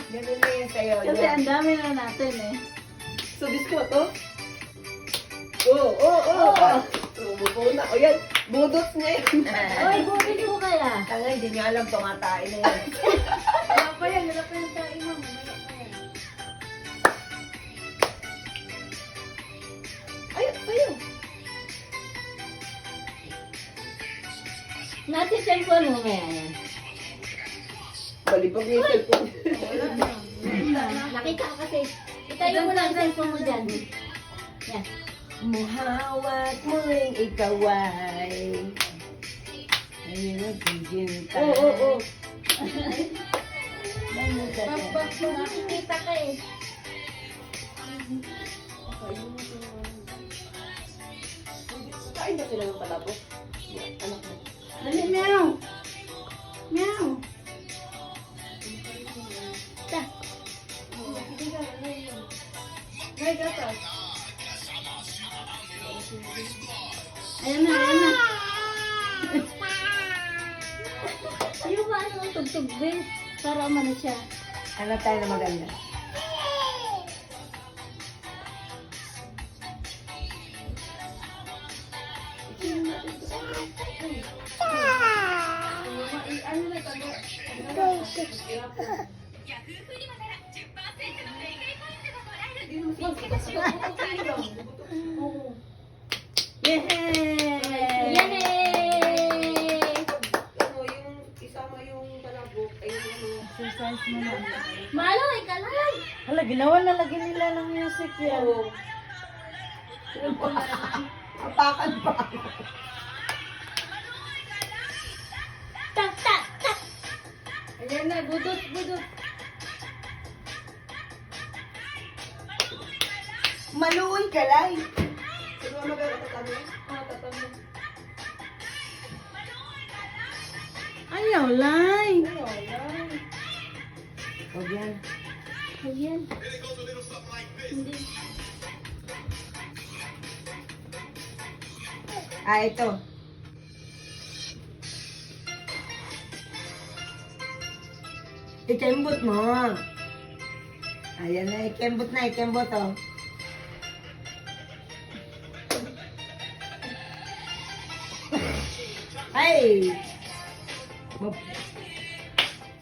Ganun na yun sa'yo. Kasi ang dami na natin eh. So, bisko to? Oo. Umupo na. O yan, budot niya yun. Oy, bumili ko kaya. Tanga, hindi niya alam tumatain na yan. Wala pa yan tayo mo. Ayun. Nasa cellphone mo kaya yan. Balibag yung cellphone. Nakita ko kasi. Itayo mo lang ang cellphone mo dyan. Yan. Muhawat mo'y ikaw ay nagiging tayo. Oo. Bakbak mo. Nakikita ka eh. Kain ba sila ng palabok? Anak mo. Dali, meow. Meow. Ta. May gatas. Ayan na. Ayaw ba ano ang tugtog, be? Para umano siya. Ano tayo na maganda? Yay! Ano, yung isama yung palabok, ay yung Exercise mo na. Malo, ikalay! Hala, ginawa na lagi nila ng music yan. apakan pa. Tak, tak, tak! Ayan na, budot. Maluoy kalay. Sino mo magkakatabi? Tatabi. Ayaw, Lai. Huwag yan. Ayan. Hindi. Ito. Ikembot mo. Ayan na, ikembot oh. Ay!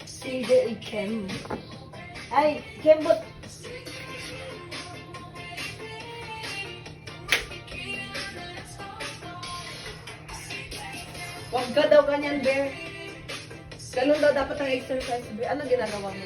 Sige, Ay, ikembot. Huwag ka daw ganyan, Bear. Ganun daw dapat ang exercise, Bear. Ano ginagawa mo?